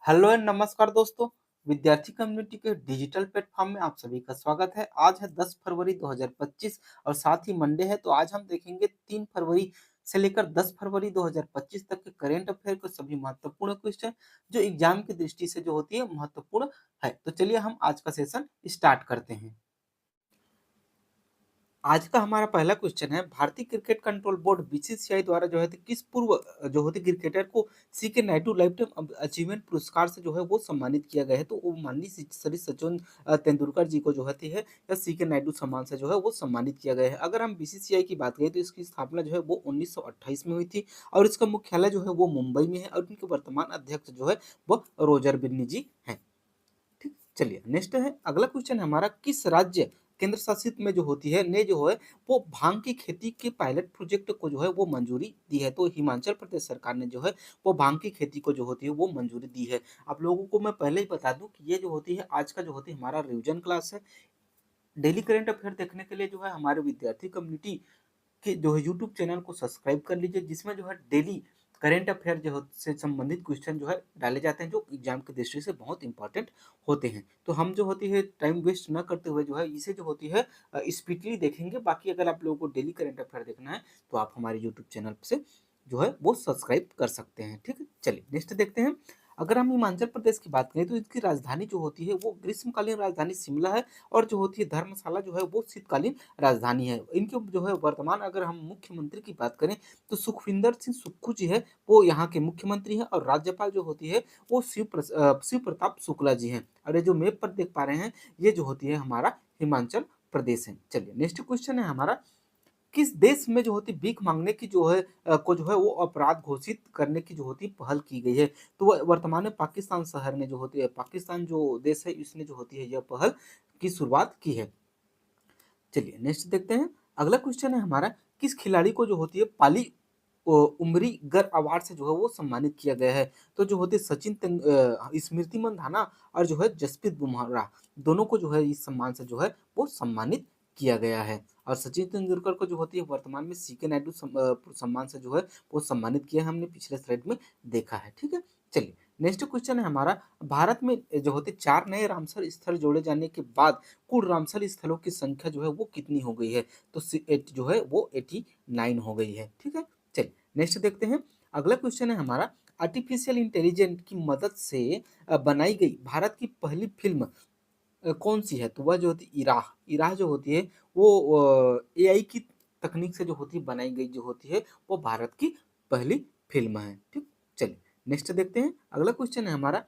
Hello and नमस्कार दोस्तों। विद्यार्थी कम्युनिटी के डिजिटल प्लेटफॉर्म में आप सभी का स्वागत है। आज है 10 फरवरी 2025 और साथ ही मंडे है। तो आज हम देखेंगे 3 फरवरी से लेकर 10 फरवरी 2025 तक के करंट अफेयर के सभी महत्वपूर्ण क्वेश्चन जो एग्जाम की दृष्टि से जो होती है महत्वपूर्ण है। तो चलिए हम आज का सेशन स्टार्ट करते हैं। आज का हमारा पहला क्वेश्चन है, भारतीय क्रिकेट कंट्रोल बोर्ड बीसीसीआई द्वारा जो है तो किस पूर्व जो होती क्रिकेटर को सी के नायडू लाइफ टाइम अचीवमेंट पुरस्कार से जो है वो सम्मानित किया गया है। तो वो माननीय श्री सचिन तेंदुलकर जी को जो है या सी के नायडू सम्मान से जो है वो सम्मानित किया गया है। अगर हम बीसीसीआई की बात करें तो इसकी स्थापना जो है वो 1928 में हुई थी और इसका मुख्यालय जो है वो मुंबई में है और इनके वर्तमान अध्यक्ष जो है वो रोजर बिन्नी जी हैं। ठीक, चलिए नेक्स्ट है, अगला क्वेश्चन है हमारा, किस राज्य केंद्र शासित में जो होती है ने जो है वो भांग की खेती के पायलट प्रोजेक्ट को जो है वो मंजूरी दी है। तो हिमाचल प्रदेश सरकार ने जो है वो भांग की खेती को जो होती है वो मंजूरी दी है। आप लोगों को मैं पहले ही बता दूं कि ये जो होती है आज का जो होती है हमारा रिवीजन क्लास है। डेली करंट अफेयर देखने के लिए जो है हमारे विद्यार्थी कम्युनिटी कि जो है यूट्यूब चैनल को सब्सक्राइब कर लीजिए, जिसमें जो है डेली करेंट अफेयर से संबंधित क्वेश्चन जो है डाले जाते हैं जो एग्जाम की दृष्टि से बहुत इंपॉर्टेंट होते हैं। तो हम जो होती है टाइम वेस्ट न करते हुए जो है इसे जो होती है स्पीडली देखेंगे। बाकी अगर आप लोगों को डेली करेंट अफेयर देखना है तो आप हमारे यूट्यूब चैनल से जो है वो सब्सक्राइब कर सकते हैं। ठीक है, चलिए नेक्स्ट देखते हैं। अगर हम हिमाचल प्रदेश की बात करें तो इसकी राजधानी जो होती है वो ग्रीष्मकालीन राजधानी शिमला है और जो होती है धर्मशाला जो है वो शीतकालीन राजधानी है। इनके जो है वर्तमान अगर हम मुख्यमंत्री की बात करें तो सुखविंदर सिंह सुक्खू जी है, वो यहाँ के मुख्यमंत्री हैं और राज्यपाल जो होती है वो शिव प्रताप शुक्ला जी हैं। और ये जो मैप पर देख पा रहे हैं ये जो होती है हमारा हिमाचल प्रदेश है। चलिए नेक्स्ट क्वेश्चन है हमारा, किस देश में जो होती भीख मांगने की जो है को जो है वो अपराध घोषित करने की जो होती पहल की गई है। तो वर्तमान में पाकिस्तान शहर ने जो होती है, पाकिस्तान जो देश है इसने जो होती है यह पहल की शुरुआत की है। चलिए नेक्स्ट देखते हैं। अगला क्वेश्चन है हमारा, किस खिलाड़ी को जो होती है पाली उमरीगर अवार्ड से जो है वो सम्मानित किया गया है। तो जो होते स्मृति मंधाना और जो है जसप्रीत बुमराह दोनों को जो है इस सम्मान से जो है वो सम्मानित किया गया है। और सचिन तेंदुलकर को जो होती है वर्तमान में सीके नायडू सम्मान से जो है वो सम्मानित किया है, हमने पिछले स्लाइड में देखा है। ठीक है, चलिए नेक्स्ट क्वेश्चन है हमारा, भारत में जो होते 4 नए रामसर स्थल जोड़े जाने के बाद कुल रामसर स्थलों की संख्या जो है वो कितनी हो गई है। तो जो है वो 89 हो गई है। ठीक है, चलिए नेक्स्ट देखते हैं। अगला क्वेश्चन है हमारा, आर्टिफिशियल इंटेलिजेंस की मदद से बनाई गई भारत की पहली फिल्म कौन सी है। तो वह जो होती इराह इराह जो होती है वो एआई की तकनीक से जो होती है बनाई गई जो होती है वो भारत की पहली फिल्म है। ठीक, चलिए नेक्स्ट देखते हैं। अगला क्वेश्चन है हमारा,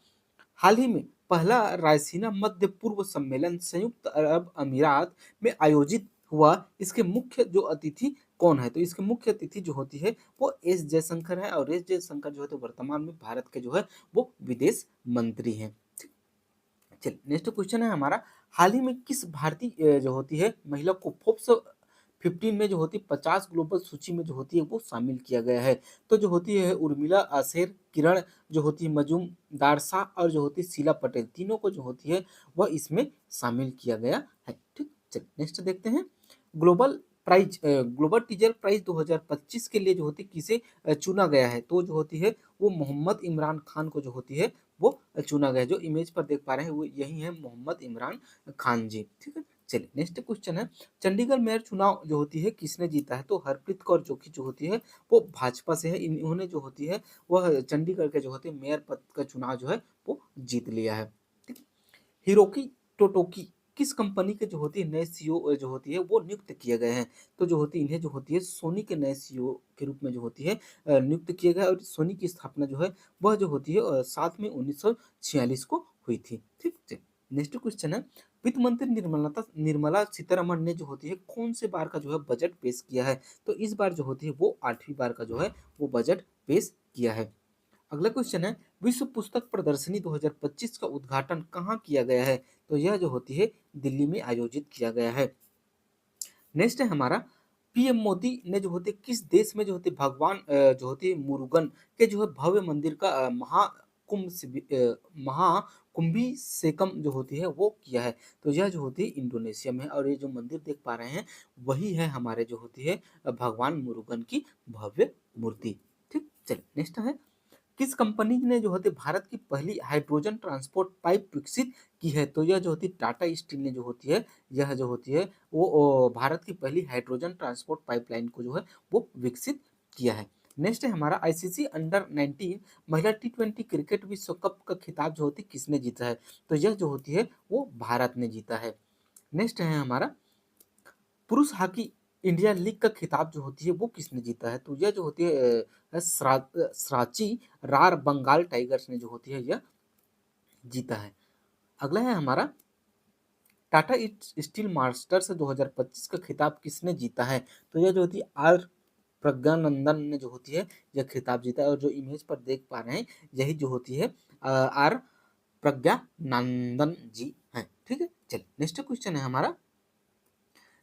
हाल ही में पहला रायसीना मध्य पूर्व सम्मेलन संयुक्त अरब अमीरात में आयोजित हुआ, इसके मुख्य जो अतिथि कौन है। तो इसके मुख्य अतिथि जो होती है वो एस जयशंकर है और एस जयशंकर जो है तो वर्तमान में भारत के जो है वो विदेश मंत्री हैं। ठीक, चलिए नेक्स्ट क्वेश्चन है हमारा, हाल ही में किस भारतीय जो होती है महिला को फोर्ब्स 15 में जो होती है 50 ग्लोबल सूची में जो होती है वो शामिल किया गया है। तो जो होती है उर्मिला शेर, किरण जो होती है मजूमदार शाह और जो होती है शीला पटेल, तीनों को जो होती है वह इसमें शामिल किया गया है। ठीक, चलिए नेक्स्ट देखते हैं। ग्लोबल टीचर प्राइज 2025 के लिए जो होती है किसे चुना गया है। तो जो होती है वो मोहम्मद इमरान खान को जो होती है वो चुना गया है। जो इमेज पर देख पा रहे हैं वो यही है मोहम्मद इमरान खान जी। ठीक है, चलिए नेक्स्ट क्वेश्चन है, चंडीगढ़ मेयर चुनाव जो होती है किसने जीता है। तो हरप्रीत कौर जोशी जो होती है वो भाजपा से है। इन्होंने जो होती है वह चंडीगढ़ के जो होते हैं मेयर पद का चुनाव जो है वो जीत लिया है। ठीक, हिरोकी टोटोकी किस कंपनी के जो होती है नए सीईओ जो होती है वो नियुक्त किए गए हैं। तो जो होती है इन्हें जो होती है सोनी के नए सीईओ के रूप में जो होती है नियुक्त किए गए और सोनी की स्थापना जो है वह जो होती है 7 मई 1946 को हुई थी। ठीक है, नेक्स्ट क्वेश्चन है, वित्त मंत्री निर्मला सीतारमण ने जो होती है कौन से बार का जो है बजट पेश किया है। तो इस बार जो होती है वो 8वीं बार का जो है वो बजट पेश किया है। अगला क्वेश्चन है, विश्व पुस्तक प्रदर्शनी 2025 का उद्घाटन कहाँ किया गया है। तो यह जो होती है दिल्ली में आयोजित किया गया है। नेक्स्ट है हमारा, पीएम मोदी ने जो होते किस देश में जो होते भगवान जो होते मुरुगन के जो है भव्य मंदिर का महाकुंभिषेकम जो होती है वो किया है। तो यह जो होती है इंडोनेशिया में है और ये जो मंदिर देख पा रहे हैं वही है हमारे जो होती है भगवान मुरुगन की भव्य मूर्ति। ठीक, चलिए नेक्स्ट है, किस कंपनी ने जो होती है भारत की पहली हाइड्रोजन ट्रांसपोर्ट पाइप विकसित की है? तो यह जो होती है टाटा स्टील ने जो होती है, यह जो होती है वो भारत की पहली हाइड्रोजन ट्रांसपोर्ट पाइपलाइन को जो है वो विकसित किया है। नेक्स्ट है हमारा आईसीसी अंडर 19 महिला टी20 क्रिकेट विश्व कप का खिताब जो होती है किसने जीता है? तो यह जो होती है वो भारत ने जीता है। नेक्स्ट है हमारा पुरुष हॉकी इंडिया लीग का खिताब जो होती है वो किसने जीता है? तो यह जो होती है सराची रार बंगाल टाइगर्स ने जो होती है यह जीता है। अगला है हमारा टाटा स्टील मास्टर्स 2025 का खिताब किसने जीता है? तो यह जो होती है आर प्रज्ञानंदन ने जो होती है यह खिताब जीता है, और जो इमेज पर देख पा रहे हैं यही जो होती है आर प्रज्ञानंदन जी हैं। ठीक है, चलिए नेक्स्ट क्वेश्चन है हमारा।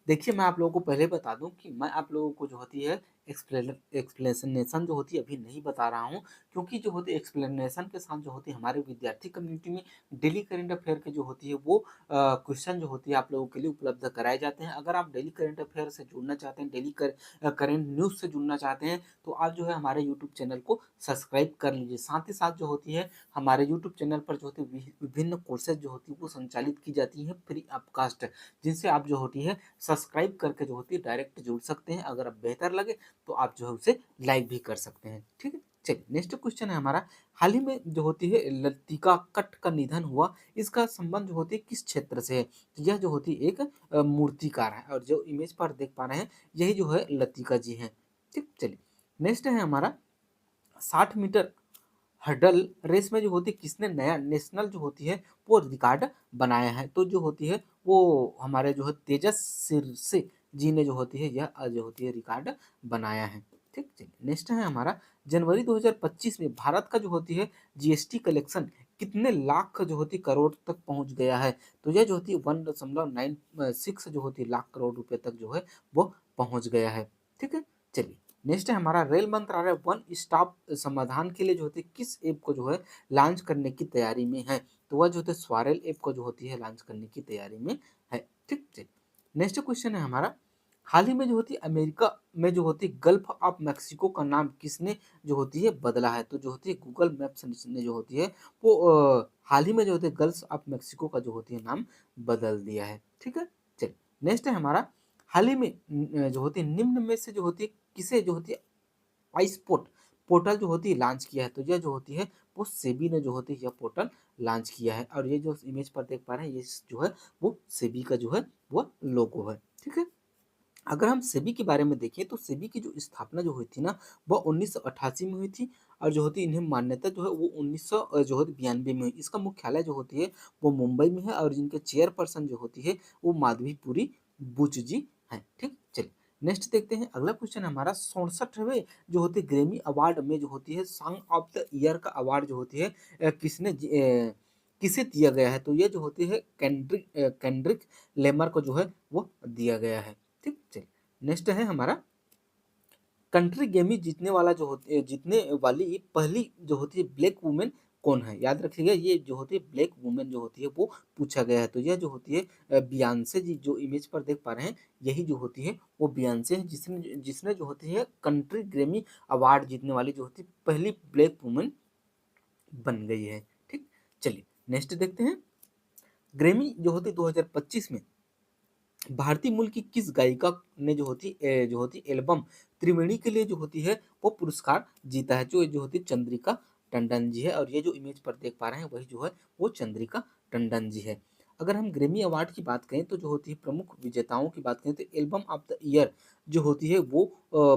देखिए मैं आप लोगों को पहले बता दूं कि मैं आप लोगों को जो होती है एक्सप्लेनेशन जो होती है अभी नहीं बता रहा हूं, क्योंकि जो होती है एक्सप्लेनेशन के साथ जो होती है हमारे विद्यार्थी कम्युनिटी में डेली करंट अफेयर के जो होती है वो क्वेश्चन जो होती है आप लोगों के लिए उपलब्ध कराए जाते हैं। अगर आप डेली करंट अफेयर से जुड़ना चाहते हैं, डेली करंट न्यूज़ से जुड़ना चाहते हैं, तो आप जो है हमारे यूट्यूब चैनल को सब्सक्राइब कर लीजिए। साथ ही साथ जो होती है हमारे यूट्यूब चैनल पर जो होती है विभिन्न कोर्सेज जो होती है वो संचालित की जाती है फ्री ऑफ कास्ट, जिनसे आप जो होती है सब्सक्राइब करके जो होती है डायरेक्ट जुड़ सकते हैं। अगर आप बेहतर लगे तो आप जो है उसे लाइक भी कर सकते हैं। ठीक है, चलिए नेक्स्ट क्वेश्चन है हमारा। हाल ही में जो होती है लतिका कट का निधन हुआ, इसका संबंध जो होती है किस क्षेत्र से है? तो यह जो होती है एक मूर्तिकार है, और जो इमेज पर देख पा रहे हैं यही जो है लतिका जी हैं। ठीक, चलिए नेक्स्ट है हमारा 60 मीटर हर्डल रेस में जो होती है किसने नया नेशनल जो होती है वो रिकॉर्ड बनाया है? तो जो होती है वो हमारे जो है तेजस सिरसे जी ने जो होती है यह जो होती है रिकॉर्ड बनाया है। ठीक, चलिए नेक्स्ट है हमारा जनवरी 2025 में भारत का जो होती है जीएसटी कलेक्शन कितने लाख जो होती करोड़ तक पहुंच गया है? तो यह जो होती है 1.96 जो होती है लाख करोड़ रुपए तक जो है वो पहुंच गया है। ठीक है, चलिए नेक्स्ट है हमारा रेल मंत्रालय वन स्टॉप समाधान के लिए जो होती है किस ऐप को जो है लॉन्च करने की तैयारी में है? तो वह जो होता है स्वारेल ऐप को जो होती है लॉन्च करने की तैयारी में है। ठीक, चलिए नेक्स्ट क्वेश्चन है हमारा। हाल ही में जो होती है अमेरिका में जो होती है गल्फ ऑफ मैक्सिको का नाम किसने जो होती है बदला है? तो जो होती है गूगल मैप्स ने जो होती है वो हाल ही में जो होती है गल्फ ऑफ मैक्सिको का जो होती है नाम बदल दिया है। ठीक है, चलिए नेक्स्ट है हमारा। हाल ही में जो होती है निम्न में से जो होती है किसे जो होती है आइसपोर्ट पोर्टल जो होती है लॉन्च किया है? तो यह जो होती है वो सेबी ने जो होती है यह पोर्टल लॉन्च किया है, और ये जो इमेज पर देख पा रहे हैं ये जो है वो सेबी का जो है वो लोगो है। ठीक है, अगर हम सेबी के बारे में देखें तो सेबी की जो स्थापना जो हुई थी ना वह 1988 में हुई थी, और जो होती है इन्हें मान्यता जो है वो 1900 जो है 92 में हुई। इसका मुख्यालय जो होती है वो मुंबई में है, और जिनके चेयरपर्सन जो होती है वो माधवीपुरी बुच जी हैं। ठीक, चलिए नेक्स्ट देखते हैं। अगला क्वेश्चन हमारा 67वें जो होती है ग्रैमी अवार्ड में जो होती है सॉन्ग ऑफ द ईयर का अवार्ड जो होती है किसे दिया गया है? तो ये जो होती है कैंड्रिक लेमर को जो है वो दिया गया है। ठीक, चलिए नेक्स्ट है हमारा कंट्री गेमी जीतने वाली पहली जो होती है ब्लैक वुमेन कौन है? याद रखिएगा ये जो होती है ब्लैक वुमेन जो होती है वो पूछा गया है। तो यह जो होती है बियांसे जी जो इमेज पर देख पा रहे हैं यही जो होती है वो बियांसे है, जिसने जिसने जो होती है कंट्री ग्रेमी अवार्ड जीतने वाली जो होती है पहली ब्लैक वुमेन बन गई है। ठीक, चलिए नेक्स्ट देखते हैं। ग्रेमी जो होती है 2025 में भारतीय मूल की किस गायिका ने जो होती एल्बम त्रिवेणी के लिए जो होती है वो पुरस्कार जीता है? जो जो होती है चंद्रिका टंडन जी है, और ये जो इमेज पर देख पा रहे हैं वही जो है वो चंद्रिका टंडन जी है। अगर हम ग्रेमी अवार्ड की बात करें तो जो होती है प्रमुख विजेताओं की बात करें तो एल्बम ऑफ द ईयर जो होती है वो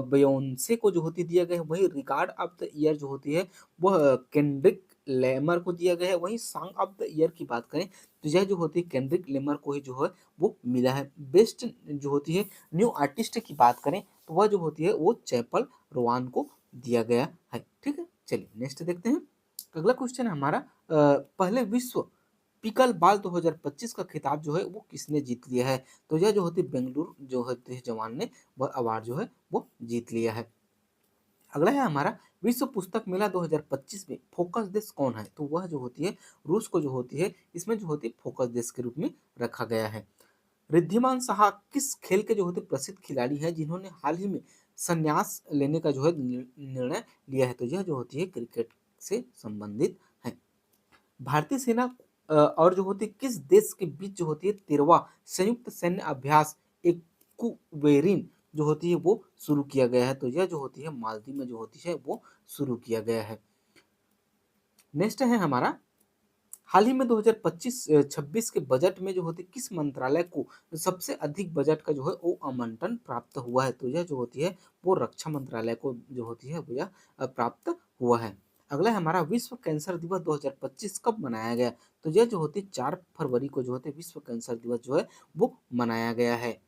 बेयोंसे को जो होती दिया गया है। वही रिकॉर्ड ऑफ द ईयर जो होती है वह केंड्रिक लेमर को दिया गया है। वही सॉन्ग ऑफ द ईयर की बात करें तो यह जो होती है केंड्रिक लेमर को ही जो है वो मिला है। बेस्ट जो होती है न्यू आर्टिस्ट की बात करें तो वह जो होती है वो चैपल रोवान को दिया गया है। ठीक है, चलिए नेक्स्ट देखते हैं। अगला क्वेश्चन है हमारा पहले विश्व पिकल बॉल 2025 का खिताब जो है वो किसने जीत लिया है? तो यह जो होती है बेंगलुरु जो होती है जवान ने वह अवार्ड जो है वो जीत लिया है। अगला है हमारा विश्व पुस्तक मेला 2025 में फोकस देश कौन है? तो वह जो होती है रूस को जो होती है इसमें जो होती है फोकस देश के रूप में रखा गया है। रिद्धिमान साहा किस खेल के जो होते प्रसिद्ध खिलाड़ी हैं जिन्होंने हाल ही में संन्यास लेने का जो है निर्णय लिया है? तो यह जो होती है क्रिकेट से संबंधित है। भारतीय सेना और जो होती है किस देश के बीच जो होती है 13वां संयुक्त सैन्य अभ्यास एक्वेरिन जो होती है वो शुरू किया गया है, तो यह जो होती है मालदीव में जो होती है वो शुरू किया गया है। नेक्स्ट है हमारा, हाल ही में 2025-26 के बजट में जो होती है किस मंत्रालय को सबसे अधिक बजट का जो है वो आवंटन प्राप्त हुआ है, तो यह जो होती है वो रक्षा मंत्रालय को जो होती है वो यह प्राप्त हुआ है। अगला है हमारा, विश्व कैंसर दिवस 2025 कब मनाया गया, तो यह जो होती है 4 फरवरी को जो होती है विश्व कैंसर दिवस जो है वो मनाया गया है।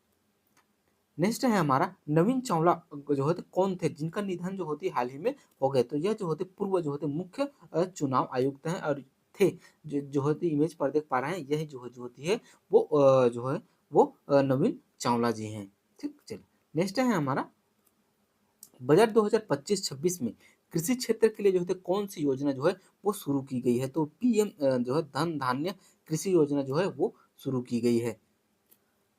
नेक्स्ट है हमारा, नवीन चावला जो होते कौन थे जिनका निधन जो होती हाल ही में हो गए, तो यह जो होते पूर्व जो होते मुख्य चुनाव आयुक्त हैं और थे, जो होती इमेज पर देख पा रहे हैं, यही जो होती है वो जो है वो नवीन चावला जी हैं। ठीक, चलिए नेक्स्ट है हमारा, बजट 2025-26 में कृषि क्षेत्र के लिए जो है कौन सी योजना जो है वो शुरू की गई है, तो पीएम जो है धन धान्य कृषि योजना जो है वो शुरू की गई है।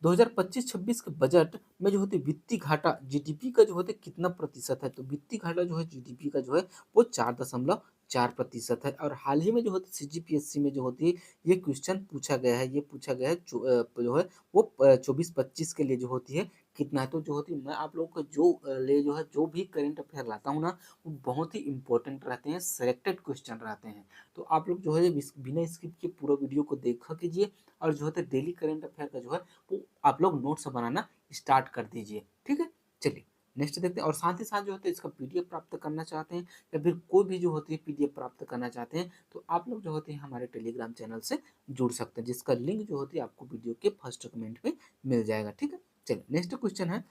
2025-26 के बजट में जो होती वित्तीय घाटा जीडीपी का जो होते कितना प्रतिशत है, तो वित्तीय घाटा जो है जीडीपी का जो है वो 4.4% है। और हाल ही में जो होती सीजीपीएससी में जो होती है ये क्वेश्चन पूछा गया है, ये पूछा गया है जो है वो 24-25 के लिए जो होती है कितना है, तो जो होती है मैं आप लोगों को जो ले जो है जो भी करंट अफेयर लाता हूँ ना वो बहुत ही इंपॉर्टेंट रहते हैं, सिलेक्टेड क्वेश्चन रहते हैं, तो आप लोग जो है बिना स्किप के पूरा वीडियो को देखा कीजिए और जो होता है डेली करंट अफेयर का जो है वो आप लोग नोट्स बनाना स्टार्ट कर दीजिए। ठीक है, चलिए नेक्स्ट देखते हैं। और साथ ही साथ जो होता है इसका पीडीएफ प्राप्त करना चाहते हैं या फिर कोई भी जो होती है पीडीएफ प्राप्त करना चाहते हैं तो आप लोग जो होते हैं हमारे टेलीग्राम चैनल से जुड़ सकते हैं, जिसका लिंक जो होती है आपको वीडियो के फर्स्ट कमेंट में मिल जाएगा। ठीक है, चलिए नेक्स्ट क्वेश्चन है,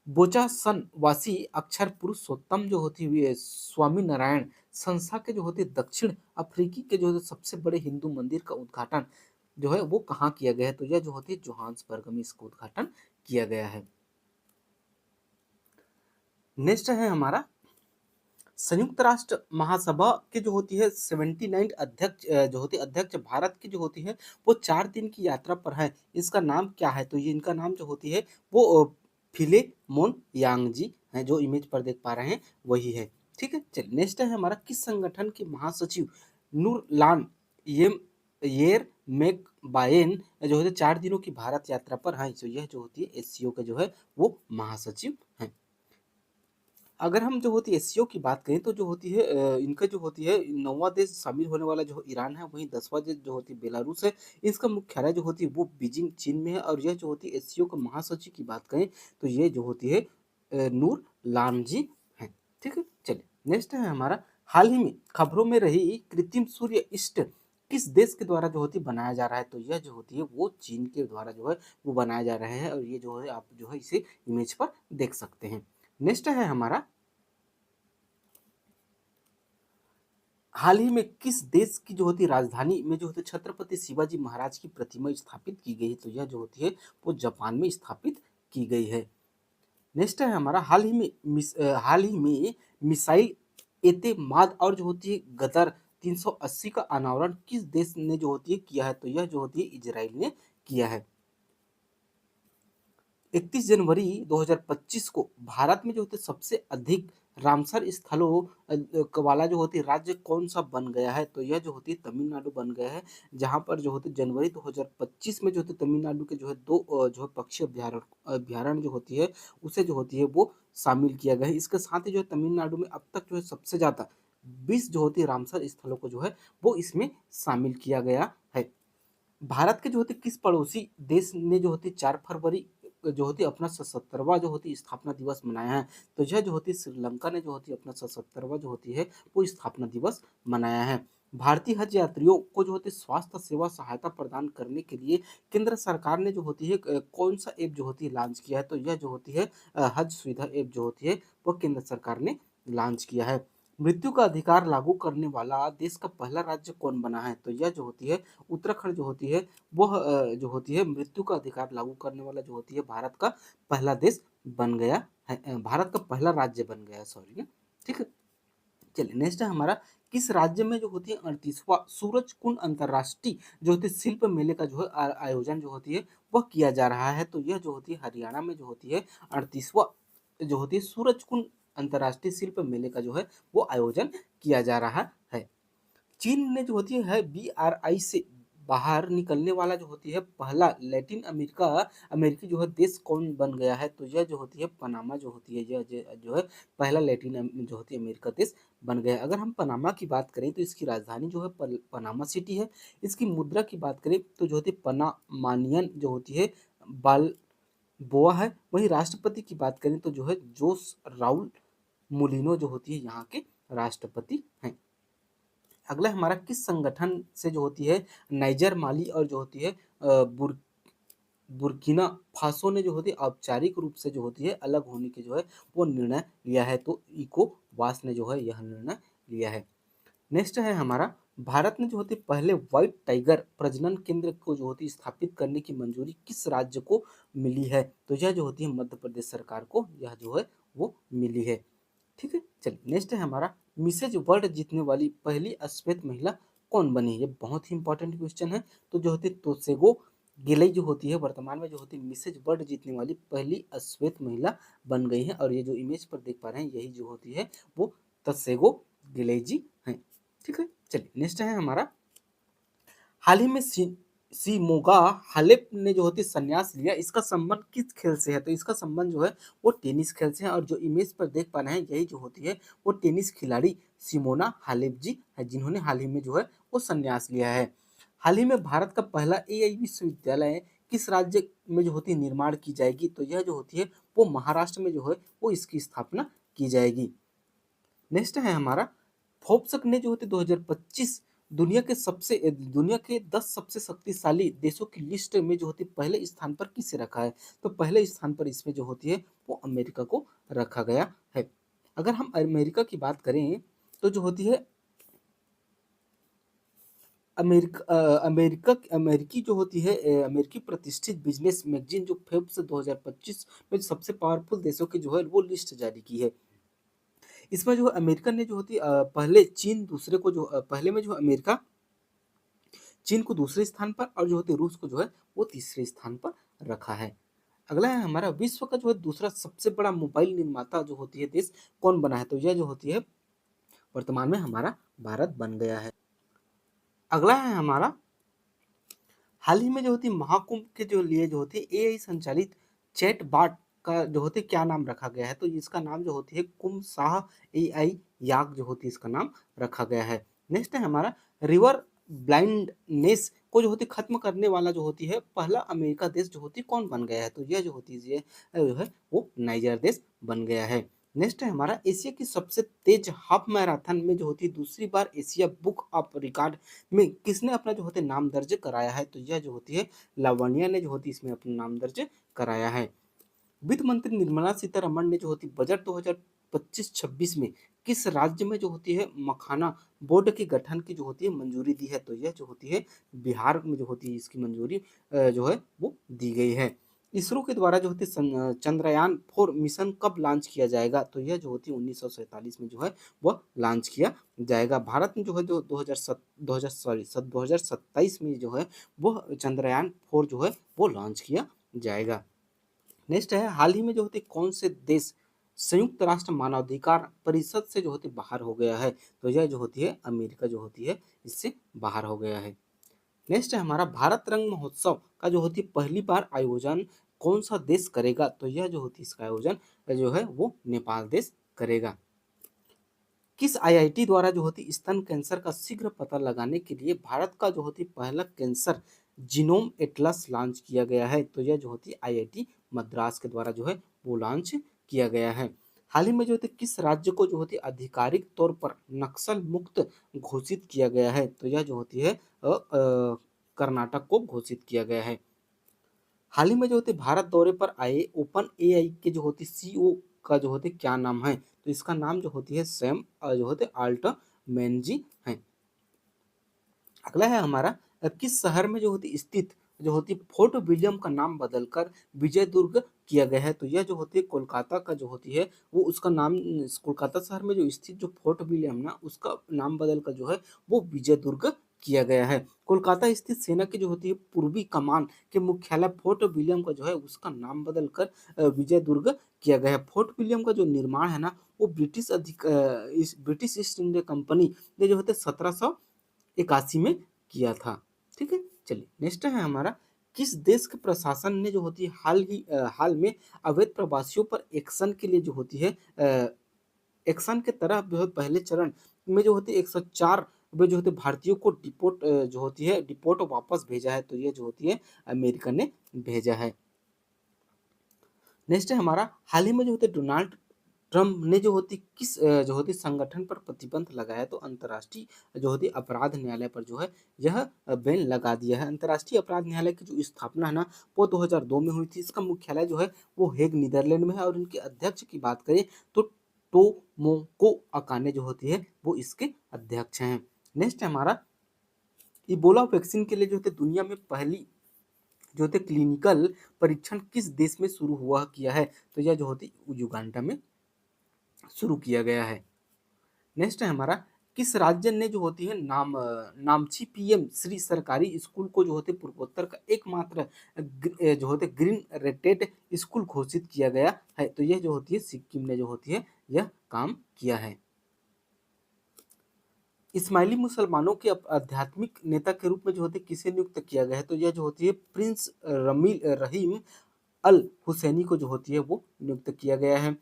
बोचासन वासी अक्षर पुरुषोत्तम जो होती है स्वामी नारायण संस्था के जो होते दक्षिण अफ्रीकी के जो सबसे बड़े हिंदू मंदिर का उद्घाटन जो है वो कहाँ किया गया है, तो यह जो होती है जोहान्सबर्ग में इसका उद्घाटन किया गया है। नेक्स्ट है हमारा, संयुक्त राष्ट्र महासभा की जो होती है 79 अध्यक्ष जो होती है अध्यक्ष भारत की जो होती है वो 4 दिन की यात्रा पर है, इसका नाम क्या है, तो ये इनका नाम जो होती है वो फिलेमोन यांग जी हैं, जो इमेज पर देख पा रहे हैं वही है। ठीक है, चलिए नेक्स्ट है हमारा, किस संगठन के महासचिव नूरलान येम येर मेकबायन जो होते 4 दिनों की भारत यात्रा पर हैं, तो यह जो होती है एससीओ के जो है वो महासचिव हैं। अगर हम जो होती है एससीओ की बात करें तो जो होती है इनका जो होती है 9वां देश शामिल होने वाला जो ईरान है, वहीं 10वां देश जो होती है बेलारूस है। इसका मुख्यालय जो होती है वो बीजिंग चीन में है। और यह जो होती है एससीओ के महासचिव की बात करें तो ये जो होती है नूर लानजी है। ठीक है, चलिए नेक्स्ट है हमारा, हाल ही में खबरों में रही कृत्रिम सूर्य इष्ट किस देश के द्वारा जो होती है बनाया जा रहा है, तो यह जो होती है वो चीन के द्वारा जो है वो बनाया जा रहा है। और ये जो है आप जो है इसे इमेज पर देख सकते हैं। नेक्स्ट है हमारा, हाल ही में किस देश की जो होती है राजधानी में जो होती है छत्रपति शिवाजी महाराज की प्रतिमा स्थापित की गई है, तो यह जो होती है वो जापान में स्थापित की गई है। नेक्स्ट है हमारा, हाल ही में मिसाइल एतेमाद और जो होती है गदर 380 का अनावरण किस देश ने जो होती है किया है, तो यह जो होती है इजराइल ने किया है। 31 जनवरी 2025 को भारत में जो होते सबसे अधिक रामसर स्थलों वाला जो होती राज्य कौन सा बन गया है, तो यह जो होती है तमिलनाडु बन गया है, जहां पर जो होती जनवरी 2025 में जो होती तमिलनाडु के जो है 2 जो है पक्षी अभ्यारण्य जो होती है उसे जो होती है वो शामिल किया गया है। इसके साथ ही जो है तमिलनाडु में अब तक जो है सबसे ज्यादा 20 जो होती है रामसर स्थलों को जो है वो इसमें शामिल किया गया है। भारत के जो होते किस पड़ोसी देश ने जो होती 4 फरवरी जो होती अपना 77वां जो होती स्थापना दिवस मनाया है, तो यह जो होती श्रीलंका ने जो होती अपना 77वां जो होती है वो स्थापना दिवस मनाया है। भारतीय हज यात्रियों को जो होती स्वास्थ्य सेवा सहायता प्रदान करने के लिए केंद्र सरकार ने जो होती है कौन सा ऐप जो होती है लॉन्च किया है, तो यह जो होती है हज सुविधा ऐप जो होती है वो केंद्र सरकार ने लॉन्च किया है। मृत्यु का अधिकार लागू करने वाला देश का पहला राज्य कौन बना है, तो यह जो होती है उत्तराखंड जो होती है वह जो होती है मृत्यु का अधिकार लागू करने वाला जो होती है भारत का पहला देश बन गया है, भारत का पहला राज्य बन गया है, सॉरी। ठीक है, चलिए नेक्स्ट है हमारा, किस राज्य में जो होती है 38वां सूरज कुंड अंतरराष्ट्रीय जो होती है शिल्प मेले का जो है आयोजन जो होती है वह किया जा रहा है, तो यह जो होती है हरियाणा में जो होती है 38वां जो होती है सूरज कुंड अंतर्राष्ट्रीय शिल्प मेले का जो है वो आयोजन किया जा रहा है। चीन ने जो होती है BRI से बाहर निकलने वाला जो होती है पहला लैटिन अमेरिकी जो है देश कौन बन गया है? तो यह जो होती है पनामा जो होती है, यह जो है पहला जो होती है अमेरिका देश बन गया है। अगर हम पनामा की बात करें तो इसकी राजधानी जो है पनामा सिटी है। इसकी मुद्रा की बात करें तो जो होती है पनामानियन जो होती है बाल्बोआ है। वहीं राष्ट्रपति की बात करें तो जो है जोस राउल मुलिनो जो होती है यहाँ के राष्ट्रपति हैं। अगला हमारा किस संगठन से जो होती है नाइजर, माली और जो होती है बुर्किना फासो ने जो होती है औपचारिक रूप से जो होती है अलग होने के जो है वो निर्णय लिया है। तो इकोवास ने जो है यह निर्णय लिया है। नेक्स्ट है हमारा भारत ने जो होती है पहले व्हाइट टाइगर प्रजनन केंद्र को जो होती है स्थापित करने की मंजूरी किस राज्य को मिली है? तो यह जो होती है मध्य प्रदेश सरकार को यह जो है वो मिली है। ठीक है, चलिए नेक्स्ट है हमारा मिसेज वर्ल्ड जीतने वाली पहली श्वेत महिला कौन बनी? ये बहुत ही इंपॉर्टेंट क्वेश्चन है। तो जो होती है तोसेगो गिलई जो होती है वर्तमान में जो होती है मिसेज वर्ल्ड जीतने वाली पहली श्वेत महिला बन गई है। और ये जो इमेज पर देख पा रहे हैं यही जो होती है वो तसेगो गिलई जी हैं। ठीक है, चलिए नेक्स्ट है हमारा हाल ही में सिमोगा हालेप ने जो होती है संन्यास लिया, इसका संबंध किस खेल से है? तो इसका संबंध जो है वो टेनिस खेल से है। और जो इमेज पर देख पा रहे हैं यही जो होती है वो टेनिस खिलाड़ी सिमोना हालेप जी है, जिन्होंने हाल ही में जो है वो संन्यास लिया है। हाल ही में भारत का पहला AI विश्वविद्यालय किस राज्य में जो होती है निर्माण की जाएगी? तो यह जो होती है वो महाराष्ट्र में जो है वो इसकी स्थापना की जाएगी। नेक्स्ट है हमारा फोर्ब्स ने जो होती 2025 दुनिया के 10 सबसे शक्तिशाली देशों की लिस्ट में जो होती पहले स्थान पर किसे रखा है? तो पहले स्थान पर इसमें जो होती है वो अमेरिका को रखा गया है। अगर हम अमेरिका की बात करें तो जो होती है अमेरिकी जो होती है अमेरिकी प्रतिष्ठित बिजनेस मैगजीन जो फेब्स 2025 में सबसे पावरफुल देशों की जो है वो लिस्ट जारी की है। इसमें जो अमेरिकन ने जो होती पहले चीन दूसरे को जो पहले में जो अमेरिका चीन को दूसरे स्थान पर और जो होती है रूस को जो है वो तीसरे स्थान पर रखा है। अगला है हमारा विश्व का जो है दूसरा सबसे बड़ा मोबाइल निर्माता जो होती है देश कौन बना है? तो यह जो होती है वर्तमान में हमारा भारत बन गया है। अगला है हमारा हाल ही में जो होती है महाकुंभ के जो लिए जो होती है AI संचालित चैट बाट का जो होती है क्या नाम रखा गया है? तो इसका नाम जो होती है कुंभ शाह AI याक जो होती है इसका नाम रखा गया है। नेक्स्ट है हमारा रिवर ब्लाइंडनेस को जो होती है खत्म करने वाला जो होती है पहला अमेरिका देश जो होती है कौन बन गया है? तो यह जो होती है जो है वो नाइजर देश बन गया है। नेक्स्ट है हमारा एशिया की सबसे तेज हाफ मैराथन में जो होती है दूसरी बार एशिया बुक ऑफ रिकॉर्ड में किसने अपना जो होते नाम दर्ज कराया है? तो यह जो होती है लावण्या ने जो होती है इसमें अपना नाम दर्ज कराया है। वित्त मंत्री निर्मला सीतारमण ने जो होती बजट 2025-26 में किस राज्य में जो होती है मखाना बोर्ड के गठन की जो होती है मंजूरी दी है? तो यह जो होती है बिहार में जो होती है इसकी मंजूरी जो है वो दी गई है। इसरो के द्वारा जो होती है चंद्रयान 4 मिशन कब लॉन्च किया जाएगा? तो यह जो होती है 1947 में जो है वह लॉन्च किया जाएगा। भारत में जो है जो 2027 में जो है वो चंद्रयान 4 जो है वो लॉन्च किया जाएगा। नेक्स्ट है हाल ही में जो होती कौन से देश संयुक्त राष्ट्र मानवाधिकार परिषद से जो होती बाहर हो गया है? तो यह जो होती है अमेरिका जो होती है इससे बाहर हो गया है। नेक्स्ट है हमारा भारत रंग महोत्सव का जो होती है पहली बार आयोजन कौन सा देश करेगा? तो यह जो होती है इसका आयोजन जो है वो नेपाल देश करेगा। किस IIT द्वारा जो होती स्तन कैंसर का शीघ्र पता लगाने के लिए भारत का जो होती पहला कैंसर जीनोम एटलस लॉन्च किया गया है? तो यह जो होती IIT मद्रास के द्वारा जो है वो लॉन्च किया गया है। हाल ही में जो होती किस राज्य को जो होती आधिकारिक तौर पर नक्सल मुक्त घोषित किया गया है? तो यह जो होती है कर्नाटक को घोषित किया गया है। हाल ही में जो होते भारत दौरे पर आए ओपन AI के जो होती CEO का जो होते क्या नाम है? तो इसका नाम जो होती है सैम जो होते आल्टमैन जी हैं। अगला है हमारा किस शहर में जो होती स्थित जो होती फोर्ट विलियम का नाम बदलकर विजय दुर्ग किया गया है? तो यह जो होती है कोलकाता का जो होती है वो उसका नाम कोलकाता शहर में जो स्थित जो फोर्ट विलियम ना उसका नाम बदलकर जो है वो विजय दुर्ग किया गया है। कोलकाता स्थित सेना की जो होती है पूर्वी कमान के मुख्यालय फोर्ट विलियम का जो है उसका नाम बदलकर विजय दुर्ग किया गया है। फोर्ट विलियम का जो निर्माण है ना, वो ब्रिटिश ईस्ट इंडिया कंपनी ने जो है 1781 में किया था। ठीक है, चलिए नेक्स्ट है हमारा, किस देश के प्रशासन ने जो होती है हाल में अवैध प्रवासियों पर एक्शन के लिए जो होती है एक्शन के तरह जो है पहले चरण में जो होती है 104 वे जो होते भारतीयों को डिपोर्ट वापस भेजा है, तो ये जो होती है अमेरिका ने भेजा है। नेक्स्ट है हमारा, हाल ही में जो होते डोनाल्ड ट्रम्प ने जो होती जो होती संगठन पर प्रतिबंध लगाया, तो अंतर्राष्ट्रीय जो होती अपराध न्यायालय पर जो है यह बैन लगा दिया है। अंतर्राष्ट्रीय अपराध न्यायालय की जो स्थापना है ना, वो 2002 में हुई थी। इसका मुख्यालय जो है वो हेग नीदरलैंड में है, और इनके अध्यक्ष की बात करें तो टोमोको अकाने जो होती है वो इसके अध्यक्ष हैं। नेक्स्ट है हमारा, इबोला वैक्सीन के लिए जो होते दुनिया में पहली जो होते क्लिनिकल परीक्षण किस देश में शुरू हुआ किया है, तो यह जो होती युगांडा में शुरू किया गया है। नेक्स्ट है हमारा, किस राज्य ने जो होती है नामची पीएम श्री सरकारी स्कूल को जो होते पूर्वोत्तर का एकमात्र जो होते ग्रीन रेटेड स्कूल घोषित किया गया है, तो यह जो होती है सिक्किम ने जो होती है यह काम किया है। इस्माइली मुसलमानों के आध्यात्मिक नेता के रूप में जो होते किसे नियुक्त किया गया है, तो यह जो होती है प्रिंस रहीम अल हुसैनी को जो होती है वो नियुक्त किया गया है।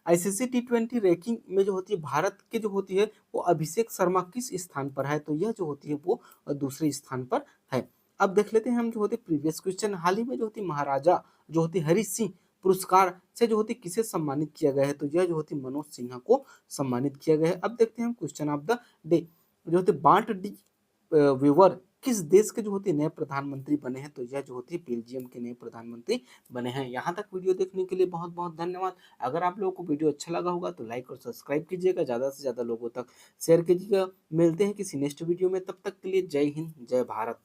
आईसीसी टी20 रैंकिंग में जो होती है भारत के जो होती है वो अभिषेक शर्मा किस स्थान पर है, तो यह जो होती है वो दूसरे स्थान पर है। अब देख लेते हैं हम जो होते प्रीवियस क्वेश्चन, हाल ही में जो होती महाराजा जो होती हरि सिंह पुरस्कार से जो होती किसे सम्मानित किया गया है, तो यह जो होती मनोज सिन्हा को सम्मानित किया गया है। अब देखते हैं हम क्वेश्चन ऑफ द डे, जो होते बांट डी वेवर किस देश के जो होते नए प्रधानमंत्री बने हैं, तो यह जो होती है बेल्जियम के नए प्रधानमंत्री बने हैं। यहाँ तक वीडियो देखने के लिए बहुत बहुत धन्यवाद। अगर आप लोगों को वीडियो अच्छा लगा होगा तो लाइक और सब्सक्राइब कीजिएगा, ज़्यादा से ज़्यादा लोगों तक शेयर कीजिएगा। मिलते हैं किसी नेक्स्ट वीडियो में, तब तक के लिए जय हिंद जय भारत।